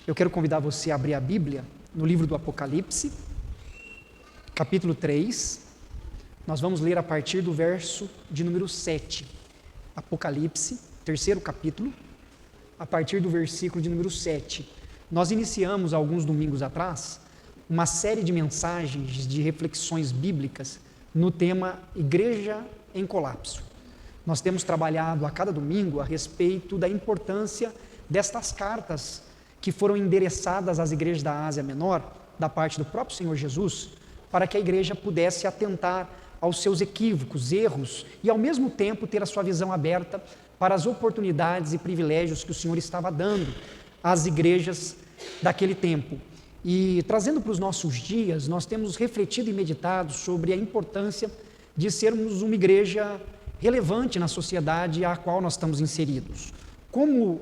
Eu quero convidar você a abrir a Bíblia no livro do Apocalipse, capítulo 3. Nós vamos ler a partir do verso de número 7. Apocalipse, terceiro capítulo, a partir do versículo de número 7. Nós iniciamos, alguns domingos atrás, uma série de mensagens, de reflexões bíblicas no tema Igreja em Colapso. Nós temos trabalhado a cada domingo a respeito da importância destas cartas que foram endereçadas às igrejas da Ásia Menor, da parte do próprio Senhor Jesus, para que a igreja pudesse atentar aos seus equívocos, erros, e ao mesmo tempo ter a sua visão aberta para as oportunidades e privilégios que o Senhor estava dando às igrejas daquele tempo. E trazendo para os nossos dias, nós temos refletido e meditado sobre a importância de sermos uma igreja relevante na sociedade à qual nós estamos inseridos. Como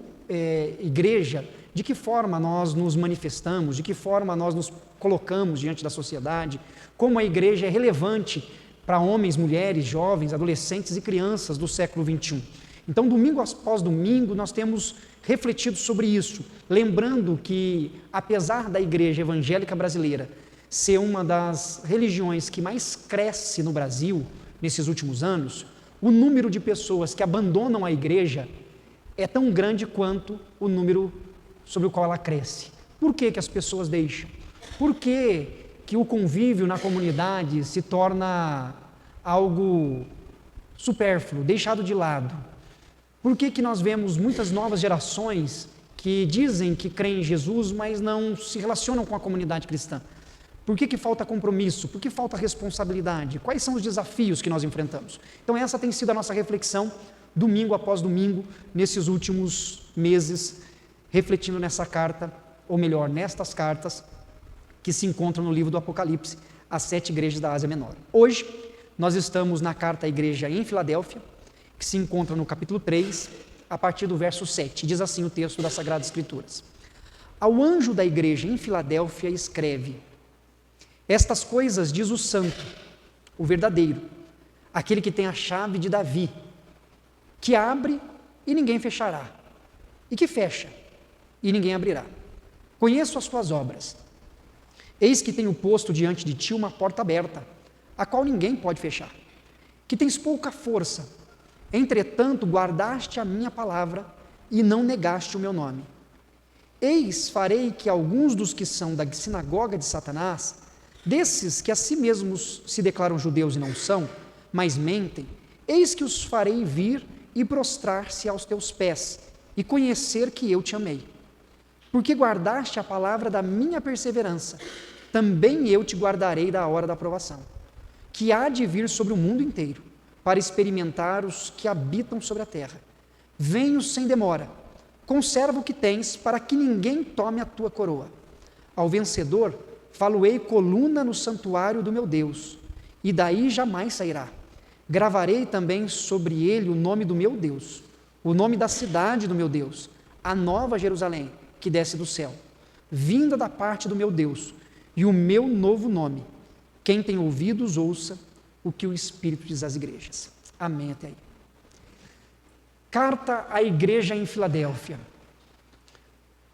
igreja, de que forma nós nos manifestamos, de que forma nós nos colocamos diante da sociedade, como a igreja é relevante para homens, mulheres, jovens, adolescentes e crianças do século XXI. Então, domingo após domingo, nós temos refletido sobre isso, lembrando que, apesar da igreja evangélica brasileira ser uma das religiões que mais cresce no Brasil nesses últimos anos, o número de pessoas que abandonam a igreja é tão grande quanto o número sobre o qual ela cresce. Por que que as pessoas deixam? Por que que o convívio na comunidade se torna algo supérfluo, deixado de lado? Por que que nós vemos muitas novas gerações que dizem que creem em Jesus, mas não se relacionam com a comunidade cristã? Por que que falta compromisso? Por que falta responsabilidade? Quais são os desafios que nós enfrentamos? Então essa tem sido a nossa reflexão, domingo após domingo, nesses últimos meses, refletindo nessa carta, ou melhor, nestas cartas que se encontram no livro do Apocalipse, às 7 igrejas da Ásia Menor. Hoje, nós estamos na carta à igreja em Filadélfia, que se encontra no capítulo 3, a partir do verso 7. Diz assim o texto das Sagradas Escrituras: Ao anjo da igreja em Filadélfia escreve: Estas coisas diz o santo, o verdadeiro, aquele que tem a chave de Davi, que abre e ninguém fechará, e que fecha e ninguém abrirá. Conheço as tuas obras. Eis que tenho posto diante de ti uma porta aberta, a qual ninguém pode fechar. Que tens pouca força, entretanto guardaste a minha palavra e não negaste o meu nome. Eis farei que alguns dos que são da sinagoga de Satanás, desses que a si mesmos se declaram judeus e não são, mas mentem, eis que os farei vir e prostrar-se aos teus pés, e conhecer que eu te amei. Porque guardaste a palavra da minha perseverança, também eu te guardarei da hora da provação, que há de vir sobre o mundo inteiro, para experimentar os que habitam sobre a terra. Venho sem demora, conserva o que tens, para que ninguém tome a tua coroa. Ao vencedor, falo-ei coluna no santuário do meu Deus, e daí jamais sairá. Gravarei também sobre ele o nome do meu Deus, o nome da cidade do meu Deus, a nova Jerusalém, que desce do céu, vinda da parte do meu Deus, e o meu novo nome. Quem tem ouvidos, ouça o que o Espírito diz às igrejas. Amém até aí. Carta à igreja em Filadélfia.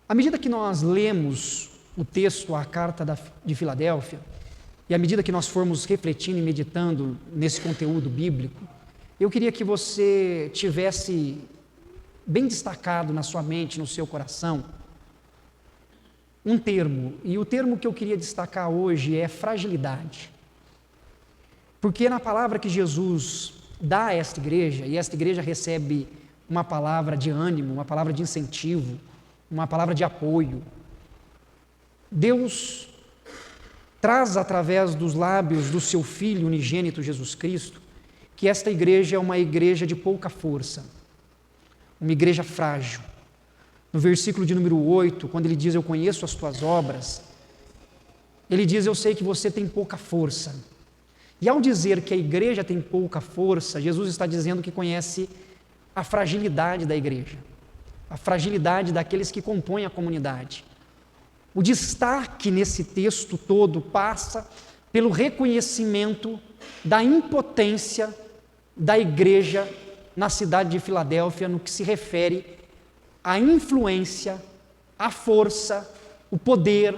À medida que nós lemos o texto, a carta de Filadélfia, e à medida que nós formos refletindo e meditando nesse conteúdo bíblico, eu queria que você tivesse bem destacado na sua mente, no seu coração, um termo, e o termo que eu queria destacar hoje é fragilidade. Porque na palavra que Jesus dá a esta igreja, e esta igreja recebe uma palavra de ânimo, uma palavra de incentivo, uma palavra de apoio, Deus traz através dos lábios do seu Filho unigênito Jesus Cristo, que esta igreja é uma igreja de pouca força, uma igreja frágil. No versículo de número 8, quando ele diz, eu conheço as tuas obras, ele diz, eu sei que você tem pouca força. E ao dizer que a igreja tem pouca força, Jesus está dizendo que conhece a fragilidade da igreja, a fragilidade daqueles que compõem a comunidade. O destaque nesse texto todo passa pelo reconhecimento da impotência da igreja na cidade de Filadélfia no que se refere à influência, à força, o poder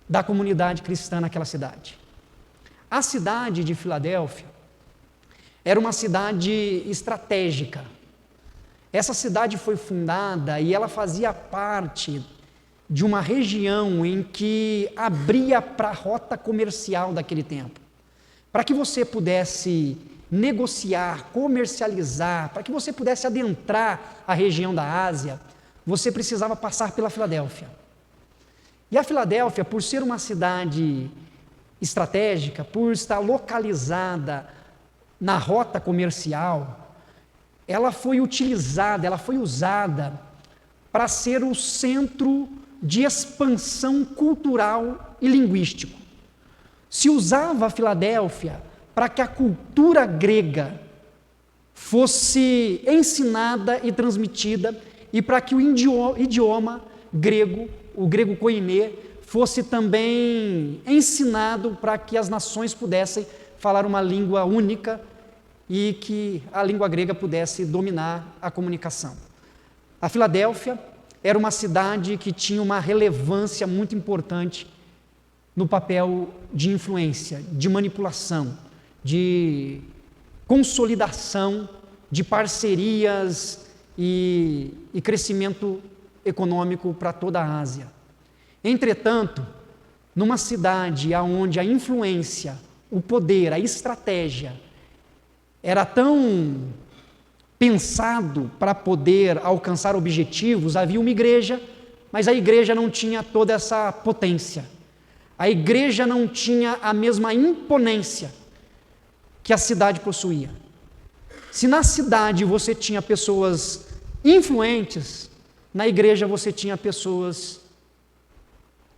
da comunidade cristã naquela cidade. A cidade de Filadélfia era uma cidade estratégica. Essa cidade foi fundada e ela fazia parte de uma região em que abria para a rota comercial daquele tempo. Para que você pudesse negociar, comercializar, para que você pudesse adentrar a região da Ásia, você precisava passar pela Filadélfia. E a Filadélfia, por ser uma cidade estratégica, por estar localizada na rota comercial, ela foi utilizada, ela foi usada para ser o centro de expansão cultural e linguístico. Se usava a Filadélfia para que a cultura grega fosse ensinada e transmitida e para que o idioma grego, o grego koiné, fosse também ensinado para que as nações pudessem falar uma língua única e que a língua grega pudesse dominar a comunicação. A Filadélfia era uma cidade que tinha uma relevância muito importante no papel de influência, de manipulação, de consolidação de parcerias e crescimento econômico para toda a Ásia. Entretanto, numa cidade onde a influência, o poder, a estratégia era tão pensado para poder alcançar objetivos, havia uma igreja, mas a igreja não tinha toda essa potência. A igreja não tinha a mesma imponência que a cidade possuía. Se na cidade você tinha pessoas influentes, na igreja você tinha pessoas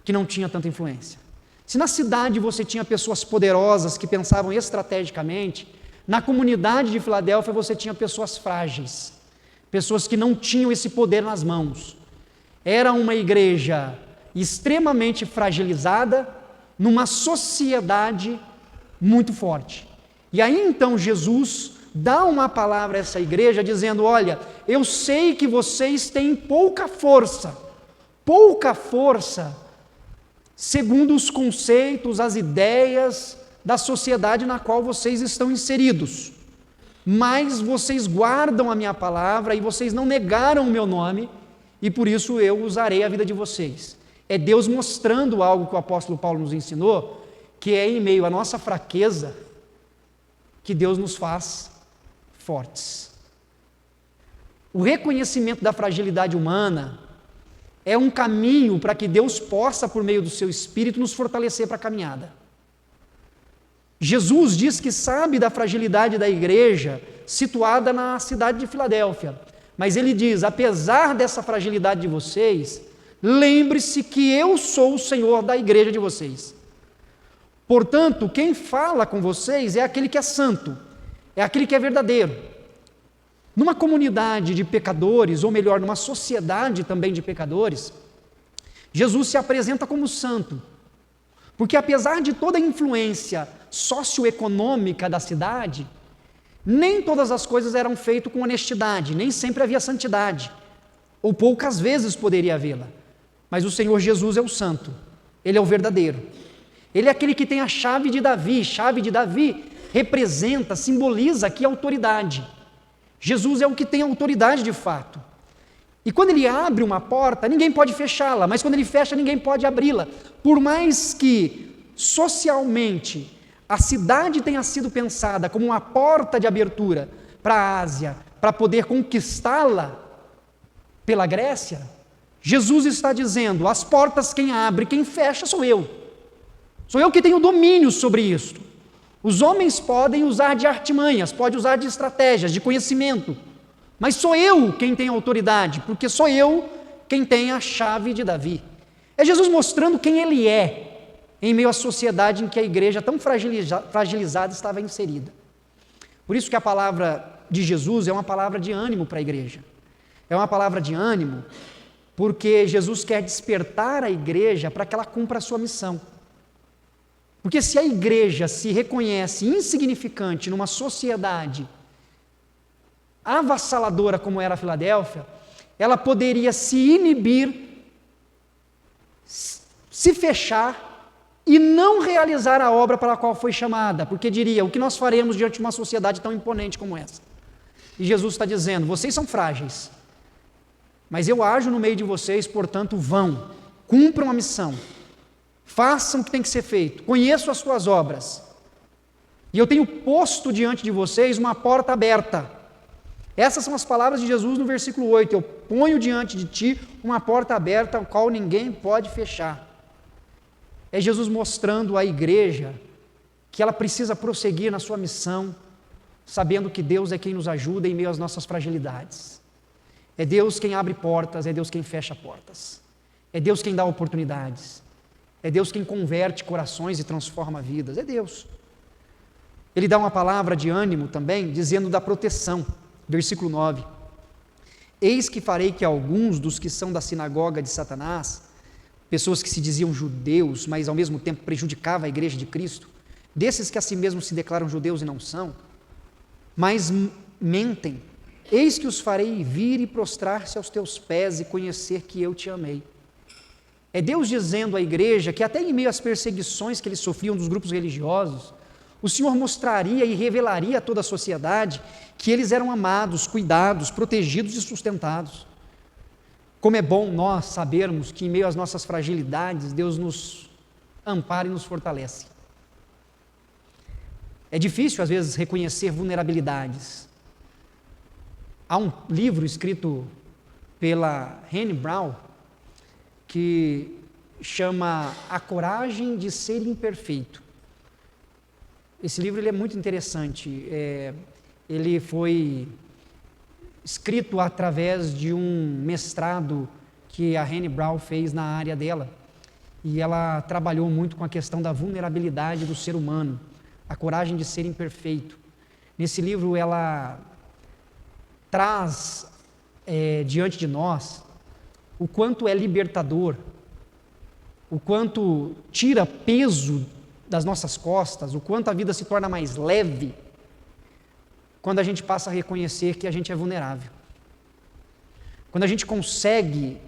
que não tinham tanta influência. Se na cidade você tinha pessoas poderosas que pensavam estrategicamente, na comunidade de Filadélfia você tinha pessoas frágeis, pessoas que não tinham esse poder nas mãos. Era uma igreja extremamente fragilizada, numa sociedade muito forte. E aí então Jesus dá uma palavra a essa igreja dizendo: olha, eu sei que vocês têm pouca força segundo os conceitos, as ideias da sociedade na qual vocês estão inseridos, mas vocês guardam a minha palavra e vocês não negaram o meu nome, e por isso eu usarei a vida de vocês. É Deus mostrando algo que o apóstolo Paulo nos ensinou, que é em meio à nossa fraqueza que Deus nos faz fortes. O reconhecimento da fragilidade humana é um caminho para que Deus possa, por meio do seu Espírito, nos fortalecer para a caminhada. Jesus diz que sabe da fragilidade da igreja situada na cidade de Filadélfia, mas ele diz: apesar dessa fragilidade de vocês, lembre-se que eu sou o Senhor da igreja de vocês. Portanto, quem fala com vocês é aquele que é santo, é aquele que é verdadeiro. Numa comunidade de pecadores, ou melhor, numa sociedade também de pecadores, Jesus se apresenta como santo, porque apesar de toda a influência socioeconômica da cidade, nem todas as coisas eram feitas com honestidade, nem sempre havia santidade, ou poucas vezes poderia havê-la. Mas o Senhor Jesus é o santo, Ele é o verdadeiro. Ele é aquele que tem a chave de Davi. Chave de Davi representa, simboliza aqui a autoridade. Jesus é o que tem autoridade de fato. E quando Ele abre uma porta, ninguém pode fechá-la, mas quando Ele fecha, ninguém pode abri-la. Por mais que socialmente a cidade tenha sido pensada como uma porta de abertura para a Ásia, para poder conquistá-la pela Grécia, Jesus está dizendo: as portas quem abre, quem fecha sou eu. Sou eu que tenho domínio sobre isto. Os homens podem usar de artimanhas, podem usar de estratégias, de conhecimento, mas sou eu quem tem autoridade, porque sou eu quem tem a chave de Davi. É Jesus mostrando quem Ele é, em meio à sociedade em que a igreja tão fragilizada estava inserida. Por isso que a palavra de Jesus é uma palavra de ânimo para a igreja. É uma palavra de ânimo porque Jesus quer despertar a igreja para que ela cumpra a sua missão. Porque se a igreja se reconhece insignificante numa sociedade avassaladora como era a Filadélfia, ela poderia se inibir se fechar e não realizar a obra para a qual foi chamada, porque diria, o que nós faremos diante de uma sociedade tão imponente como essa? E Jesus está dizendo, vocês são frágeis, mas eu ajo no meio de vocês, portanto vão, cumpram a missão, façam o que tem que ser feito, conheço as suas obras, e eu tenho posto diante de vocês uma porta aberta. Essas são as palavras de Jesus no versículo 8, eu ponho diante de ti uma porta aberta, a qual ninguém pode fechar. É Jesus mostrando à igreja que ela precisa prosseguir na sua missão, sabendo que Deus é quem nos ajuda em meio às nossas fragilidades. É Deus quem abre portas, é Deus quem fecha portas. É Deus quem dá oportunidades. É Deus quem converte corações e transforma vidas. É Deus. Ele dá uma palavra de ânimo também, dizendo da proteção. Versículo 9. Eis que farei que alguns dos que são da sinagoga de Satanás, pessoas que se diziam judeus, mas ao mesmo tempo prejudicavam a igreja de Cristo, desses que a si mesmos se declaram judeus e não são, mas mentem, eis que os farei vir e prostrar-se aos teus pés e conhecer que eu te amei. É Deus dizendo à igreja que até em meio às perseguições que eles sofriam dos grupos religiosos, o Senhor mostraria e revelaria a toda a sociedade que eles eram amados, cuidados, protegidos e sustentados. Como é bom nós sabermos que em meio às nossas fragilidades, Deus nos ampara e nos fortalece. É difícil, às vezes, reconhecer vulnerabilidades. Há um livro escrito pela Hanne Brown, que chama A Coragem de Ser Imperfeito. Esse livro ele é muito interessante. Ele foi escrito através de um mestrado que a Hanne Brown fez na área dela. E ela trabalhou muito com a questão da vulnerabilidade do ser humano, a coragem de ser imperfeito. Nesse livro ela traz diante de nós o quanto é libertador, o quanto tira peso das nossas costas, o quanto a vida se torna mais leve quando a gente passa a reconhecer que a gente é vulnerável. Quando a gente consegue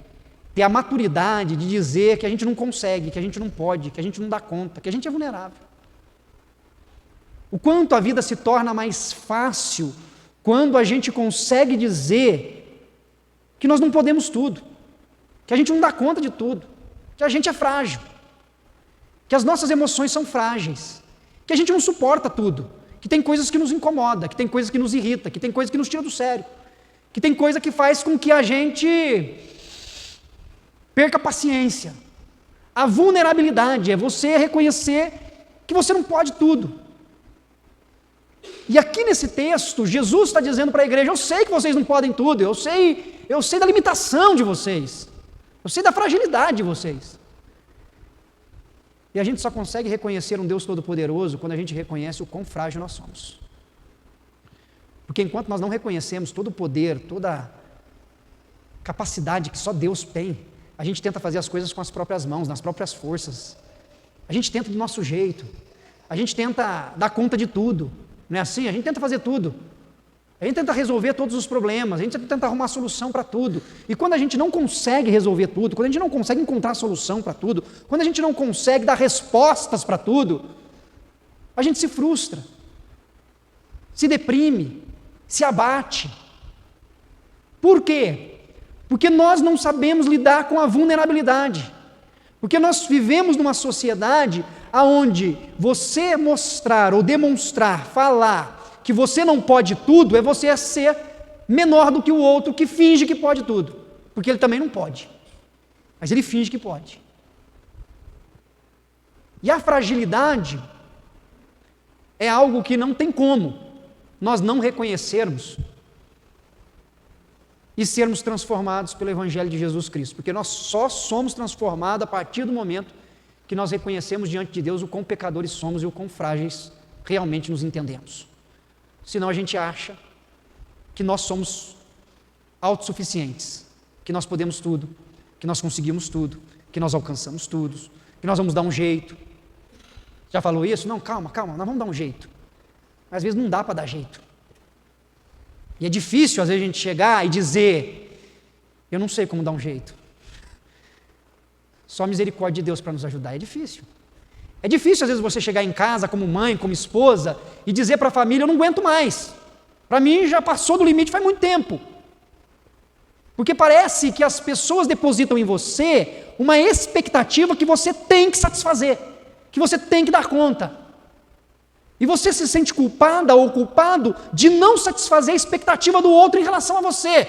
ter a maturidade de dizer que a gente não consegue, que a gente não pode, que a gente não dá conta, que a gente é vulnerável. O quanto a vida se torna mais fácil quando a gente consegue dizer que nós não podemos tudo, que a gente não dá conta de tudo, que a gente é frágil, que as nossas emoções são frágeis, que a gente não suporta tudo, que tem coisas que nos incomodam, que tem coisas que nos irritam, que tem coisas que nos tiram do sério, que tem coisa que faz com que a gente perca a paciência. A vulnerabilidade é você reconhecer que você não pode tudo. E aqui nesse texto, Jesus está dizendo para a igreja, eu sei que vocês não podem tudo, eu sei da limitação de vocês, eu sei da fragilidade de vocês. E a gente só consegue reconhecer um Deus Todo-Poderoso quando a gente reconhece o quão frágil nós somos. Porque enquanto nós não reconhecemos todo o poder, toda a capacidade que só Deus tem, a gente tenta fazer as coisas com as próprias mãos, nas próprias forças. A gente tenta do nosso jeito. A gente tenta dar conta de tudo. Não é assim? A gente tenta fazer tudo. A gente tenta resolver todos os problemas, a gente tenta arrumar solução para tudo. E quando a gente não consegue resolver tudo, quando a gente não consegue encontrar solução para tudo, quando a gente não consegue dar respostas para tudo, a gente se frustra, se deprime, se abate. Por quê? Porque nós não sabemos lidar com a vulnerabilidade. Porque nós vivemos numa sociedade onde você mostrar ou demonstrar, falar que você não pode tudo, é você ser menor do que o outro que finge que pode tudo, porque ele também não pode, mas ele finge que pode. E a fragilidade é algo que não tem como nós não reconhecermos e sermos transformados pelo Evangelho de Jesus Cristo, porque nós só somos transformados a partir do momento que nós reconhecemos diante de Deus o quão pecadores somos e o quão frágeis realmente nos entendemos. Senão a gente acha que nós somos autossuficientes, que nós podemos tudo, que nós conseguimos tudo, que nós alcançamos tudo, que nós vamos dar um jeito. Já falou isso? Não, calma, nós vamos dar um jeito. Mas às vezes não dá para dar jeito. E é difícil às vezes a gente chegar e dizer, eu não sei como dar um jeito. Só a misericórdia de Deus para nos ajudar. É difícil. É difícil, às vezes, você chegar em casa como mãe, como esposa, e dizer para a família: eu não aguento mais. Para mim, já passou do limite faz muito tempo. Porque parece que as pessoas depositam em você uma expectativa que você tem que satisfazer, que você tem que dar conta. E você se sente culpada ou culpado de não satisfazer a expectativa do outro em relação a você.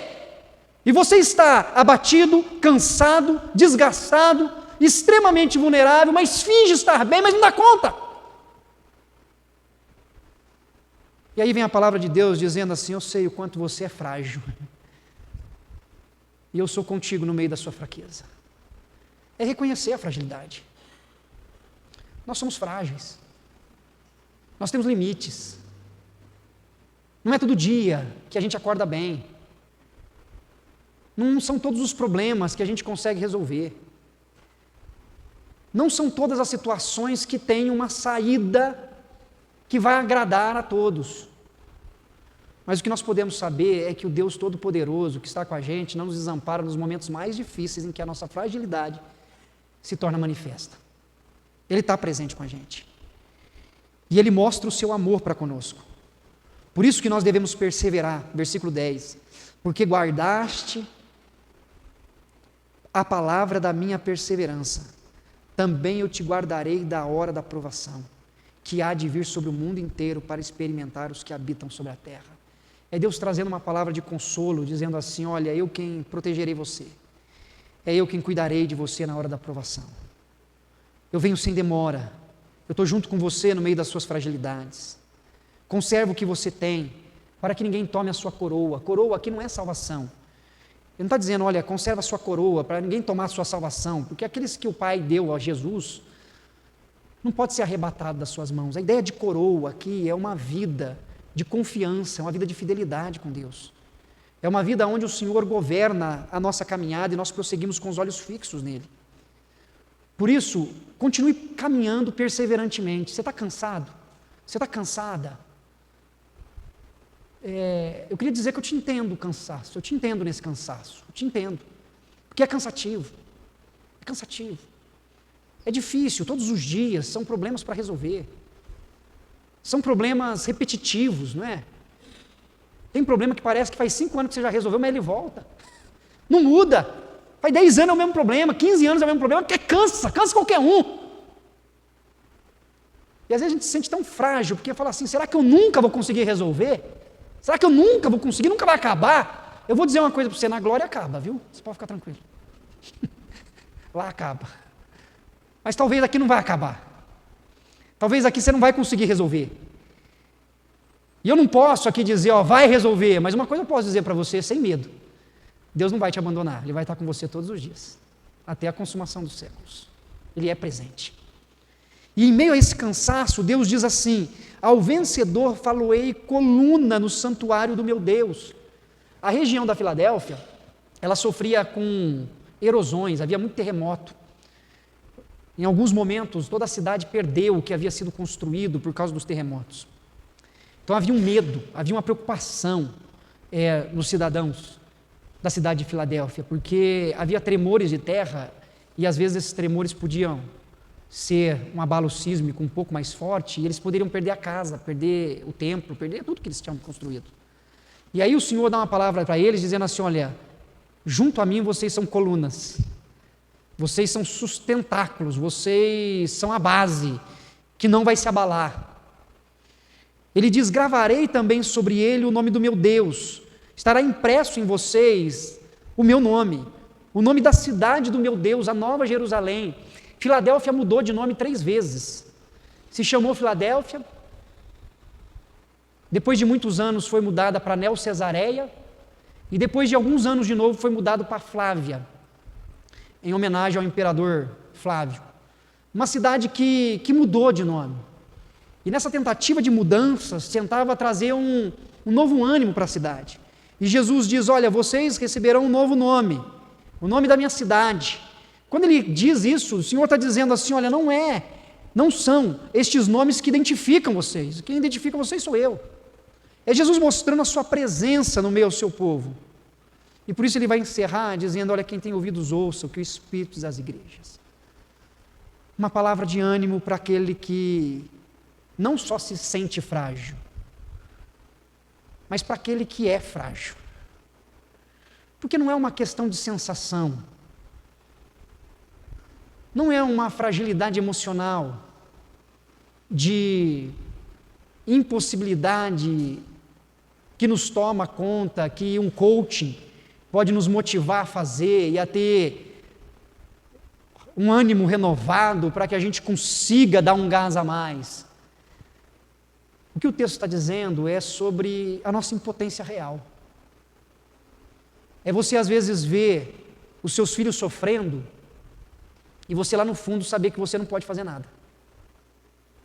E você está abatido, cansado, desgastado, extremamente vulnerável, mas finge estar bem, mas não dá conta. E aí vem a palavra de Deus dizendo assim: eu sei o quanto você é frágil. E eu sou contigo no meio da sua fraqueza. É reconhecer a fragilidade. Nós somos frágeis. Nós temos limites. Não é todo dia que a gente acorda bem. Não são todos os problemas que a gente consegue resolver. Não são todas as situações que têm uma saída que vai agradar a todos. Mas o que nós podemos saber é que o Deus Todo-Poderoso que está com a gente não nos desampara nos momentos mais difíceis em que a nossa fragilidade se torna manifesta. Ele está presente com a gente. E Ele mostra o seu amor para conosco. Por isso que nós devemos perseverar, versículo 10. Porque guardaste a palavra da minha perseverança, também eu te guardarei da hora da provação, que há de vir sobre o mundo inteiro para experimentar os que habitam sobre a terra. É Deus trazendo uma palavra de consolo, dizendo assim: olha, eu quem protegerei você, é eu quem cuidarei de você na hora da provação. Eu venho sem demora, eu estou junto com você no meio das suas fragilidades. Conserva o que você tem, para que ninguém tome a sua coroa. Coroa aqui não é salvação. Ele não está dizendo: olha, conserva a sua coroa, para ninguém tomar a sua salvação, porque aqueles que o Pai deu a Jesus, não pode ser arrebatado das suas mãos. A ideia de coroa aqui é uma vida de confiança, é uma vida de fidelidade com Deus. É uma vida onde o Senhor governa a nossa caminhada e nós prosseguimos com os olhos fixos nele. Por isso, continue caminhando perseverantemente. Você está cansado? Você está cansada? Eu queria dizer que eu te entendo o cansaço, eu te entendo nesse cansaço, eu te entendo, porque é cansativo, é difícil, todos os dias são problemas para resolver, são problemas repetitivos, não é? Tem problema que parece que faz 5 anos que você já resolveu, mas ele volta, não muda, faz 10 anos é o mesmo problema, 15 anos é o mesmo problema, porque cansa qualquer um. E às vezes a gente se sente tão frágil, porque fala assim: será que eu nunca vou conseguir resolver? Será que eu nunca vou conseguir, nunca vai acabar? Eu vou dizer uma coisa para você: na glória acaba, viu? Você pode ficar tranquilo. Lá acaba. Mas talvez aqui não vai acabar. Talvez aqui você não vai conseguir resolver. E eu não posso aqui dizer, ó, vai resolver, mas uma coisa eu posso dizer para você sem medo: Deus não vai te abandonar, Ele vai estar com você todos os dias, até a consumação dos séculos. Ele é presente. E em meio a esse cansaço, Deus diz assim: ao vencedor faloei coluna no santuário do meu Deus. A região da Filadélfia, ela sofria com erosões, havia muito terremoto. Em alguns momentos, toda a cidade perdeu o que havia sido construído por causa dos terremotos. Então havia um medo, havia uma preocupação nos cidadãos da cidade de Filadélfia, porque havia tremores de terra e às vezes esses tremores podiam ser um abalo sísmico um pouco mais forte, e eles poderiam perder a casa, perder o templo, perder tudo que eles tinham construído. E aí o Senhor dá uma palavra para eles, dizendo assim: olha, junto a mim vocês são colunas, vocês são sustentáculos, vocês são a base, que não vai se abalar. Ele diz: gravarei também sobre ele o nome do meu Deus, estará impresso em vocês o meu nome, o nome da cidade do meu Deus, a Nova Jerusalém. Filadélfia mudou de nome 3 vezes. Se chamou Filadélfia, depois de muitos anos foi mudada para Neo Cesareia, e depois de alguns anos de novo foi mudado para Flávia, em homenagem ao imperador Flávio. Uma cidade que mudou de nome. E nessa tentativa de mudanças, tentava trazer um novo ânimo para a cidade. E Jesus diz: olha, vocês receberão um novo nome, o nome da minha cidade. Quando ele diz isso, o Senhor está dizendo assim: olha, não são estes nomes que identificam vocês, quem identifica vocês sou eu. É Jesus mostrando a sua presença no meio do seu povo. E por isso ele vai encerrar dizendo: olha, quem tem ouvidos ouça o que o Espírito diz às igrejas. uma palavra de ânimo para aquele que não só se sente frágil, mas para aquele que é frágil. Porque não é uma questão de sensação, não é uma fragilidade emocional, de impossibilidade que nos toma conta, que um coaching pode nos motivar a fazer e a ter um ânimo renovado para que a gente consiga dar um gás a mais. O que o texto está dizendo é sobre a nossa impotência real. É você às vezes ver os seus filhos sofrendo e você lá no fundo saber que você não pode fazer nada.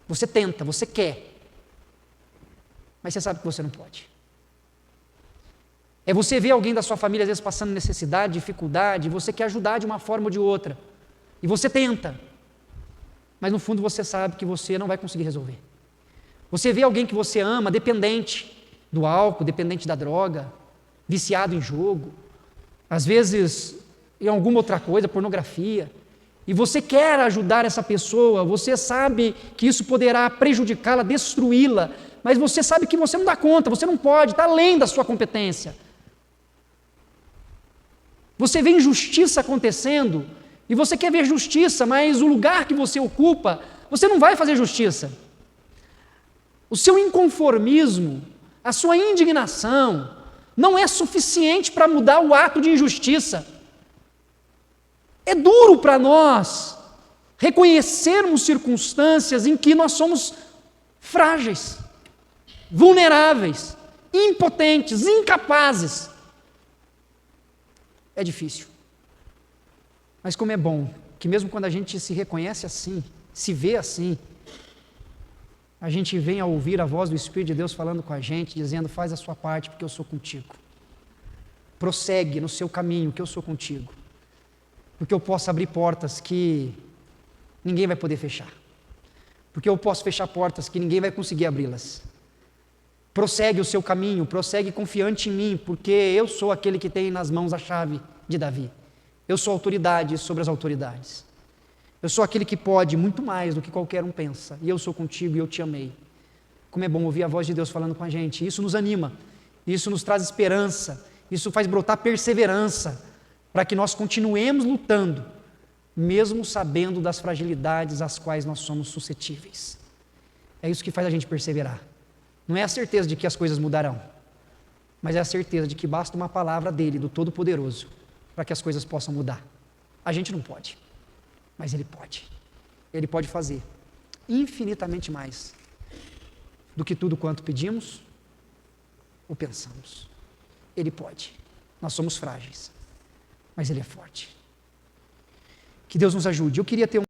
Você tenta, você quer, mas você sabe que você não pode. É você ver alguém da sua família às vezes passando necessidade, dificuldade, e você quer ajudar de uma forma ou de outra, e você tenta, mas no fundo você sabe que você não vai conseguir resolver. Você vê alguém que você ama dependente do álcool, dependente da droga, viciado em jogo, às vezes em alguma outra coisa, pornografia, e você quer ajudar essa pessoa, você sabe que isso poderá prejudicá-la, destruí-la, mas você sabe que você não dá conta, você não pode, está além da sua competência. Você vê injustiça acontecendo, e você quer ver justiça, mas o lugar que você ocupa, você não vai fazer justiça. O seu inconformismo, a sua indignação, não é suficiente para mudar o ato de injustiça. É duro para nós reconhecermos circunstâncias em que nós somos frágeis, vulneráveis, impotentes, incapazes. É difícil. Mas como é bom que mesmo quando a gente se reconhece assim, se vê assim, a gente vem a ouvir a voz do Espírito de Deus falando com a gente, dizendo: faz a sua parte porque eu sou contigo. Prossegue no seu caminho que eu sou contigo. Porque eu posso abrir portas que ninguém vai poder fechar. Porque eu posso fechar portas que ninguém vai conseguir abri-las. Prossegue o seu caminho, prossegue confiante em mim, porque eu sou aquele que tem nas mãos a chave de Davi. Eu sou autoridade sobre as autoridades. Eu sou aquele que pode muito mais do que qualquer um pensa. E eu sou contigo e eu te amei. Como é bom ouvir a voz de Deus falando com a gente. Isso nos anima, isso nos traz esperança, isso faz brotar perseverança, para que nós continuemos lutando, mesmo sabendo das fragilidades às quais nós somos suscetíveis. É isso que faz a gente perseverar. Não é a certeza de que as coisas mudarão, mas é a certeza de que basta uma palavra dele, do Todo-Poderoso, para que as coisas possam mudar. A gente não pode, mas ele pode. Ele pode fazer infinitamente mais do que tudo quanto pedimos ou pensamos. Ele pode. Nós somos frágeis, mas ele é forte. Que Deus nos ajude. Eu queria ter